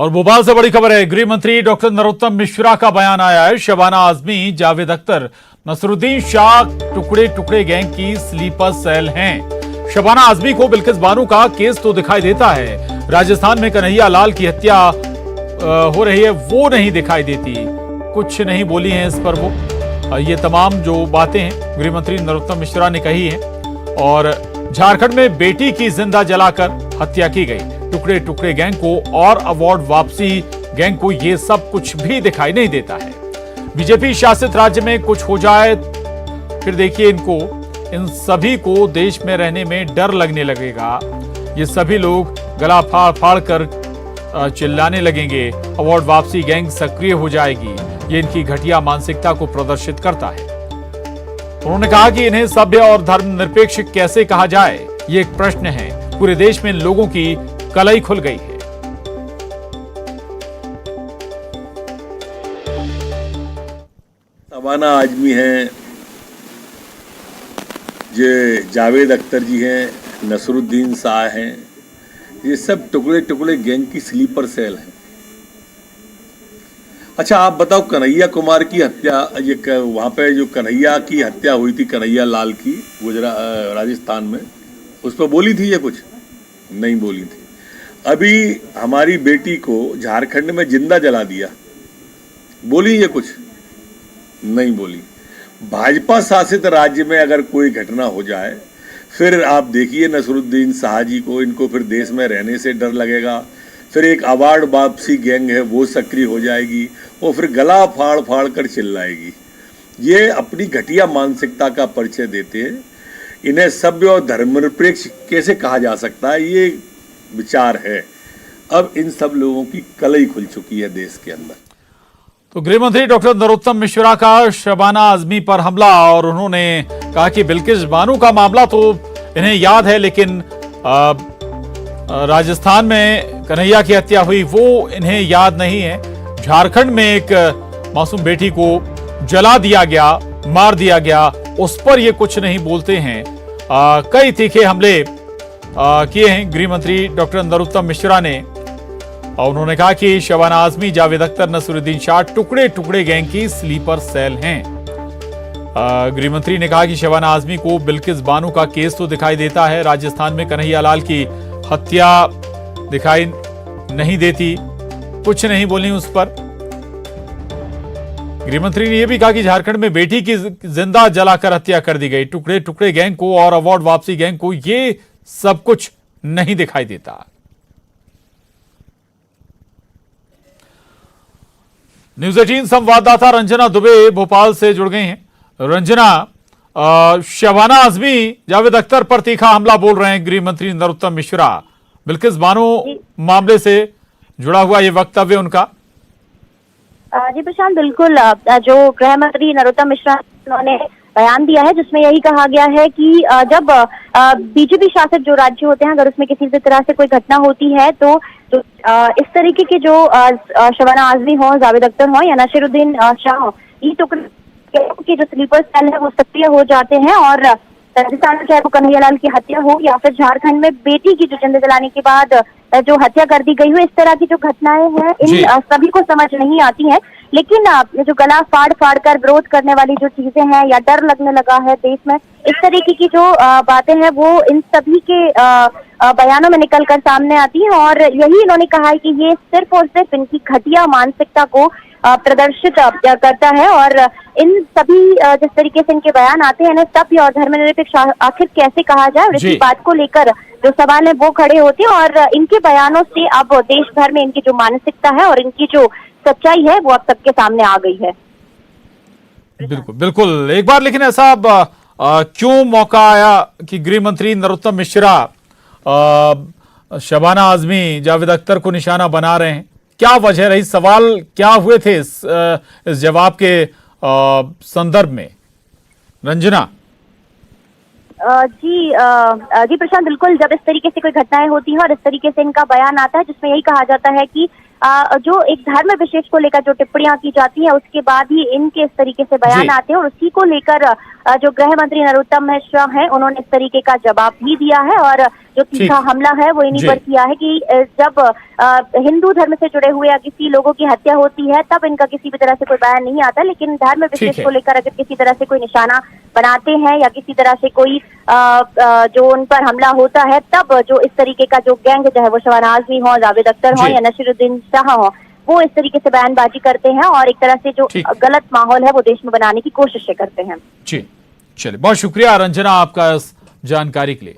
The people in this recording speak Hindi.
और भोपाल से बड़ी खबर है। गृह मंत्री डॉक्टर नरोत्तम मिश्रा का बयान आया है। शबाना आजमी, जावेद अख्तर, नसरुद्दीन शाह टुकड़े टुकड़े गैंग की स्लीपर सेल हैं। शबाना आजमी को बिल्किस बानो का केस तो दिखाई देता है, राजस्थान में कन्हैया लाल की हत्या हो रही है वो नहीं दिखाई देती। कुछ नहीं बोली हैं इस पर वो। ये तमाम जो बातें हैं गृह मंत्री नरोत्तम मिश्रा ने कही हैं। और झारखंड में बेटी की जिंदा जलाकर हत्या की गई, टुकड़े टुकड़े गैंग को और अवार्ड वापसी गैंग को ये सब कुछ भी दिखाई नहीं देता है। बीजेपी शासित राज्य में कुछ हो जाए फिर देखिए इन सभी को देश में रहने में डर लगने लगेगा। ये सभी लोग गला फाड़ फाड़ कर चिल्लाने लगेंगे। अवार्ड वापसी गैंग सक्रिय हो जाएगी। ये इनकी घटिया मानसिकता को प्रदर्शित करता है। उन्होंने कहा कि इन्हें सभ्य और धर्मनिरपेक्ष कैसे कहा जाए, ये एक प्रश्न है। पूरे देश में इन लोगों की कलई खुल गई है। शबाना आजमी हैं, ये जावेद अख्तर जी हैं, नसरुद्दीन शाह हैं, ये सब टुकड़े टुकड़े गैंग की स्लीपर सेल हैं। अच्छा आप बताओ, कन्हैया कुमार की हत्या, ये वहाँ पे जो कन्हैया की हत्या हुई थी, कन्हैया लाल की, राजस्थान में, उस पर बोली थी ये कुछ? नहीं बोली थी। अभी हमारी बेटी को झारखंड में जिंदा जला दिया, बोली ये कुछ? नहीं बोली। भाजपा शासित राज्य में अगर कोई घटना हो जाए फिर आप देखिए नसरुद्दीन शाह जी को, इनको फिर देश में रहने से डर लगेगा। फिर एक अवार्ड वापसी गैंग है वो सक्रिय हो जाएगी, वो फिर गला फाड़ फाड़ कर चिल्लाएगी। ये अपनी घटिया मानसिकता का परिचय देते हैं। इन्हें सभ्य और धर्मनिरपेक्ष कैसे कहा जा सकता है, ये विचार है। अब इन सब लोगों की कलई खुल चुकी है देश के अंदर। तो गृह मंत्री डॉक्टर नरोत्तम मिश्रा का शबाना आजमी पर हमला, और उन्होंने कहा कि बिल्किस बानो का मामला तो इन्हें याद है, लेकिन राजस्थान में कन्हैया की हत्या हुई वो इन्हें याद नहीं है। झारखंड में एक मासूम बेटी को जला दिया गया, मार दिया गया, उस पर ये कुछ नहीं बोलते हैं। कई तीखे हमले किए हैं गृह मंत्री डॉक्टर नरोत्तम मिश्रा ने। और उन्होंने कहा कि शबाना आजमी, जावेद अख्तर, नसरुद्दीन शाह टुकड़े टुकड़े गैंग की स्लीपर सेल हैं। गृह मंत्री ने कहा कि शबाना आजमी को बिल्किस बानो का केस तो दिखाई देता है, राजस्थान में कन्हैया लाल की हत्या दिखाई नहीं देती। कुछ नहीं बोली उस पर। गृह मंत्री ने यह भी कहा कि झारखंड में बेटी की जिंदा जलाकर हत्या कर दी गई, टुकड़े टुकड़े गैंग को और अवार्ड वापसी गैंग को ये सब कुछ नहीं दिखाई देता। न्यूज 18 संवाददाता रंजना दुबे भोपाल से जुड़ गई हैं। रंजना, शबाना आजमी, जावेद अख्तर पर तीखा हमला बोल रहे हैं गृह मंत्री नरोत्तम मिश्रा। बिल्किस बानो मामले से जुड़ा हुआ ये वक्तव्य उनका। जी प्रशांत, बिल्कुल। जो गृह मंत्री नरोत्तम मिश्रा उन्होंने बयान दिया है जिसमें यही कहा गया है कि जब बीजेपी शासित जो राज्य होते हैं, अगर उसमें किसी भी तरह से कोई घटना होती है तो इस तरीके के जो शबाना आजमी हो, जावेद अख्तर हो या नसरुद्दीन शाह हो, ये टुकड़े के जो स्लीपर सेल है वो सक्रिय हो जाते हैं। और राजस्थान में चाहे वो कन्हैया लाल की हत्या हो या फिर झारखंड में बेटी की जो जिंदा जलाने के बाद जो हत्या कर दी गई हो, इस तरह की जो घटनाएं हैं इन सभी को समझ नहीं आती हैं। लेकिन जो गला फाड़ फाड़ कर विरोध करने वाली जो चीजें हैं या डर लगने लगा है देश में, इस तरीके की जो बातें हैं वो इन सभी के बयानों में निकल कर सामने आती हैं। और यही इन्होंने कहा है कि ये सिर्फ और सिर्फ इनकी घटिया मानसिकता को प्रदर्शित करता है। और इन सभी जिस तरीके से इनके बयान आते हैं, सभ्य और धर्मनिरपेक्ष आखिर कैसे कहा जाए, और इसी बात को लेकर जो सवाल है वो खड़े होते हैं। और इनके बयानों से अब देश भर में इनकी जो मानसिकता है और इनकी जो सच्चाई है वो अब सबके सामने आ गई है। बिल्कुल बिल्कुल। एक बार लेकिन ऐसा क्यों मौका आया कि गृह मंत्री नरोत्तम मिश्रा शबाना आजमी, जावेद अख्तर को निशाना बना रहे हैं? क्या वजह रही? सवाल क्या हुए थे इस जवाब के संदर्भ में? रंजना जी प्रशांत, बिल्कुल। जब इस तरीके से कोई घटनाएं होती हैं और इस तरीके से इनका बयान आता है जिसमें यही कहा जाता है कि जो एक धर्म विशेष को लेकर जो टिप्पणियां की जाती है उसके बाद ही इनके इस तरीके से बयान आते हैं। और उसी को लेकर जो गृह मंत्री नरोत्तम मिश्रा हैं उन्होंने इस तरीके का जवाब भी दिया है। और जो तीखा हमला है वो इन्हीं जी। पर किया है कि जब हिंदू धर्म से जुड़े हुए या किसी लोगों की हत्या होती है तब इनका किसी भी तरह से कोई बयान नहीं आता, लेकिन धर्म ठीक विशेष है। को लेकर अगर किसी तरह से कोई निशाना बनाते हैं या किसी तरह से कोई जो उन पर हमला होता है तब जो इस तरीके का जो गैंग जो है वो शबाना आजमी हो, जावेद अख्तर हो जी। या नसीरुद्दीन शाह हो, वो इस तरीके से बयानबाजी करते हैं और एक तरह से जो ठीक। गलत माहौल है वो देश में बनाने की कोशिशें करते हैं। जी, चलिए, बहुत शुक्रिया रंजना आपका इस जानकारी के लिए।